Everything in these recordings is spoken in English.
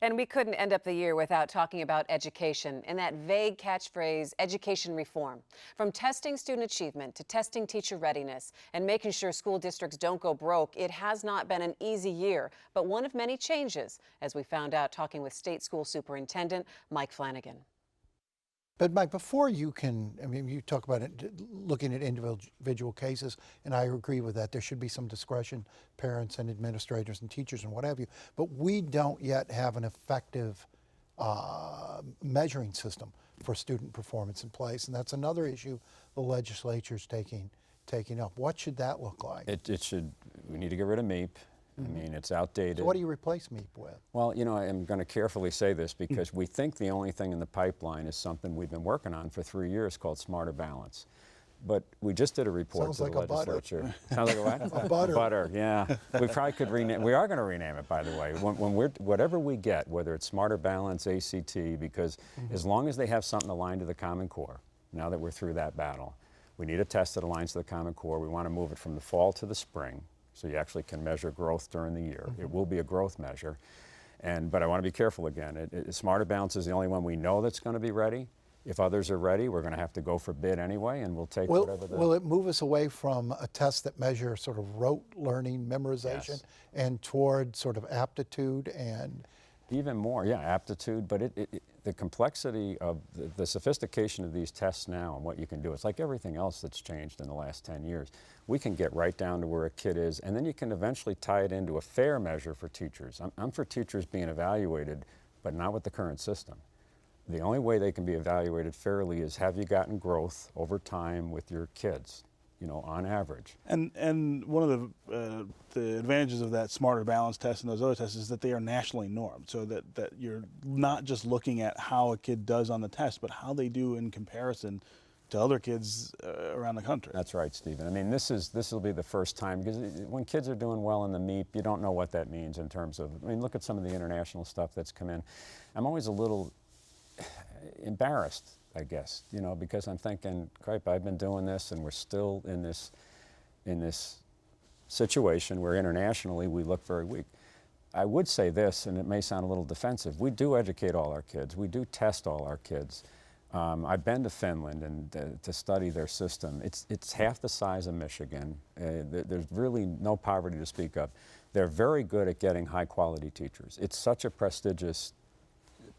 And we couldn't end up the year without talking about education and that vague catchphrase, education reform. From testing student achievement to testing teacher readiness and making sure school districts don't go broke, it has not been an easy year, but one of many changes, as we found out talking with State School Superintendent Mike Flanagan. But Mike, before you can, I mean, you talk about it, looking at individual cases, and I agree with that. There should be some discretion, parents and administrators and teachers and what have you. But we don't yet have an effective measuring system for student performance in place, and that's another issue the legislature's taking up. What should that look like? We need to get rid of MeWeek. I mean, it's outdated. So what do you replace MeWeek with? Well, you know, I'm going to carefully say this because we think the only thing in the pipeline is something we've been working on for 3 years called Smarter Balance. But we just did a report to the legislature. Sounds like a what? A butter. Butter, yeah. We probably could rename. We are going to rename it, by the way. Whatever we get, whether it's Smarter Balance, ACT, because as long as they have something aligned to the Common Core, now that we're through that battle, we need a test that aligns to the Common Core. We want to move it from the fall to the spring, so you actually can measure growth during the year. It will be a growth measure, but I want to be careful again. Smarter Balance is the only one we know that's going to be ready. If others are ready, we're going to have to go for bid anyway, and we'll take whatever the... Will it move us away from a test that measures sort of rote learning, memorization, Yes. and toward sort of aptitude and... Even more, yeah, aptitude, but the complexity of the sophistication of these tests now and what you can do, it's like everything else that's changed in the last 10 years. We can get right down to where a kid is, and then you can eventually tie it into a fair measure for teachers. I'm for teachers being evaluated, but not with the current system. The only way they can be evaluated fairly is, have you gotten growth over time with your kids, you know, on average. And one of the advantages of that Smarter Balance test and those other tests is that they are nationally normed, so that you're not just looking at how a kid does on the test, but how they do in comparison to other kids around the country. That's right, Stephen. I mean, this will be the first time, because when kids are doing well in the MeWeek, you don't know what that means in terms of, I mean, look at some of the international stuff that's come in. I'm always a little embarrassed, I guess, you know, because I'm thinking, crap, I've been doing this and we're still in this situation where internationally we look very weak. I would say this, and it may sound a little defensive, we do educate all our kids. We do test all our kids. I've been to Finland and to study their system. It's half the size of Michigan. There's really no poverty to speak of. They're very good at getting high quality teachers. It's such a prestigious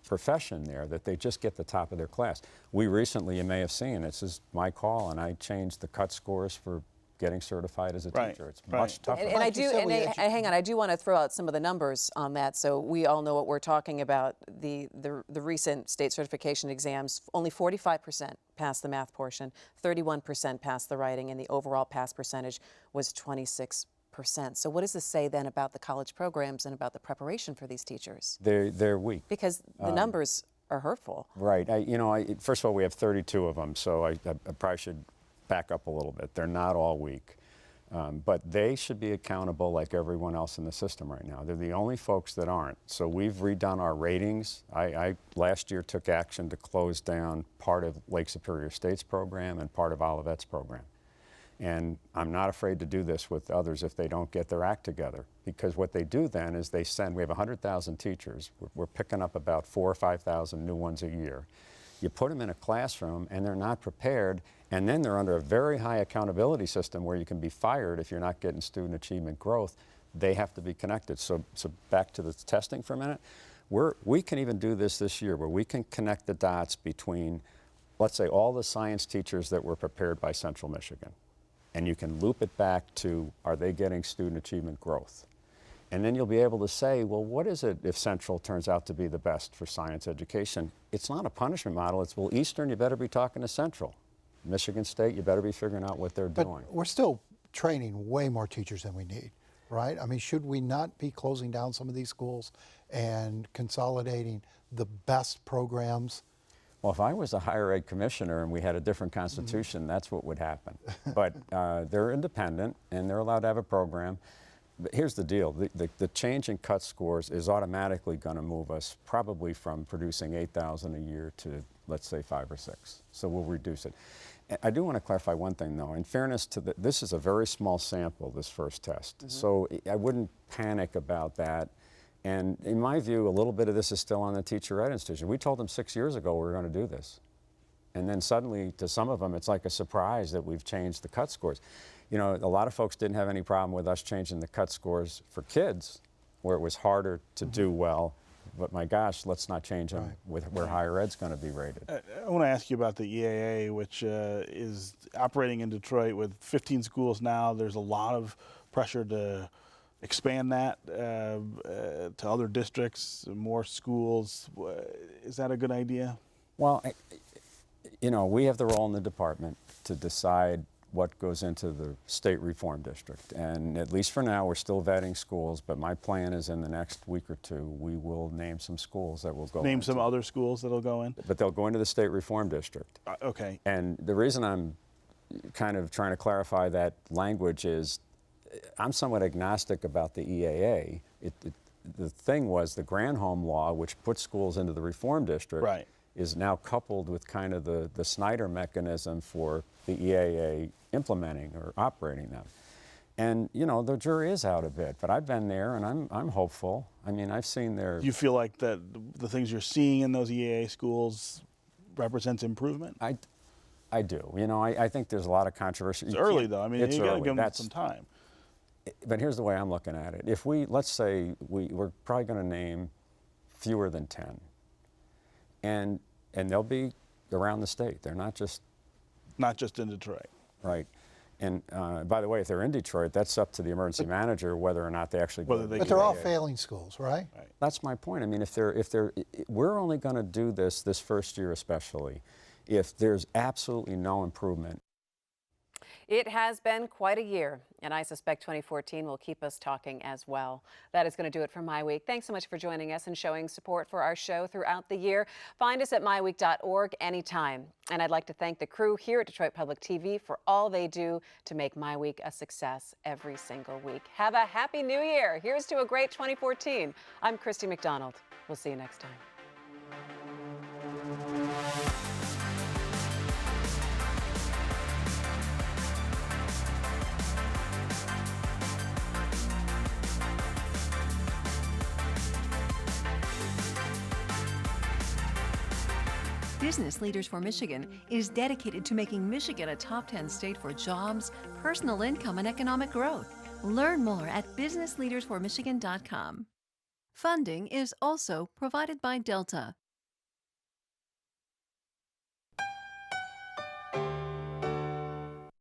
profession there that they just get the top of their class. We recently, you may have seen, this is my call, and I changed the cut scores for getting certified as a teacher. It's much tougher. And hang on, I do want to throw out some of the numbers on that, so we all know what we're talking about. The recent state certification exams, only 45% passed the math portion, 31% passed the writing, and the overall pass percentage was 26%. So what does this say then about the college programs and about the preparation for these teachers? They're weak. Because the numbers are hurtful. Right. First of all, we have 32 of them, so I probably should back up a little bit. They're not all weak. But they should be accountable like everyone else in the system right now. They're the only folks that aren't. So we've redone our ratings. I last year took action to close down part of Lake Superior State's program and part of Olivet's program. And I'm not afraid to do this with others if they don't get their act together, because what they do then is we have 100,000 teachers. We're picking up about 4,000 or 5,000 new ones a year. You put them in a classroom and they're not prepared, and then they're under a very high accountability system where you can be fired if you're not getting student achievement growth. They have to be connected. So back to the testing for a minute. We can even do this year where we can connect the dots between, let's say, all the science teachers that were prepared by Central Michigan. And you can loop it back to, are they getting student achievement growth? And then you'll be able to say, well, what is it if Central turns out to be the best for science education? It's not a punishment model. It's, well, Eastern, you better be talking to Central. Michigan State, you better be figuring out what they're doing. But we're still training way more teachers than we need, right? I mean, should we not be closing down some of these schools and consolidating the best programs? Well, if I was a higher ed commissioner and we had a different constitution, that's what would happen. But they're independent and they're allowed to have a program. But here's the deal. The change in cut scores is automatically going to move us probably from producing 8,000 a year to, let's say, 5 or 6. So we'll reduce it. I do want to clarify one thing, though. In fairness to this is a very small sample, this first test. So I wouldn't panic about that. And in my view, a little bit of this is still on the teacher ed institution. We told them 6 years ago we were going to do this. And then suddenly, to some of them, it's like a surprise that we've changed the cut scores. You know, a lot of folks didn't have any problem with us changing the cut scores for kids, where it was harder to do well. But my gosh, let's not change them with where higher ed's going to be rated. I want to ask you about the EAA, which is operating in Detroit with 15 schools now. There's a lot of pressure to expand that to other districts, more schools. Is that a good idea? Well, you know, we have the role in the department to decide what goes into the state reform district. And at least for now, we're still vetting schools, but my plan is in the next week or two, we will name some schools that will go Name into. some other schools that'll go in? But they'll go into the state reform district. Okay. And the reason I'm kind of trying to clarify that language is I'm somewhat agnostic about the EAA. The thing was the Granholm law, which put schools into the reform district, Right. is now coupled with kind of the Snyder mechanism for the EAA implementing or operating them. And, you know, the jury is out a bit, but I've been there and I'm hopeful. I mean, I've seen their... Do you feel like that the things you're seeing in those EAA schools represents improvement? I do. You know, I think there's a lot of controversy. It's early, though. I mean, it's you got to early. give them some time. But here's the way I'm looking at it. If let's say we're probably going to name fewer than 10. And they'll be around the state. They're not just in Detroit. right. And by the way, if they're in Detroit, that's up to the emergency manager whether or not they actually go. Whether But they're all failing schools, right? That's my point. I mean, we're only going to do this first year especially if there's absolutely no improvement. It has been quite a year, and I suspect 2014 will keep us talking as well. That is going to do it for MiWeek. Thanks so much for joining us and showing support for our show throughout the year. Find us at MiWeek.org anytime. And I'd like to thank the crew here at Detroit Public TV for all they do to make MiWeek a success every single week. Have a happy new year. Here's to a great 2014. I'm Christy McDonald. We'll see you next time. Business Leaders for Michigan is dedicated to making Michigan a top 10 state for jobs, personal income, and economic growth. Learn more at businessleadersformichigan.com. Funding is also provided by Delta,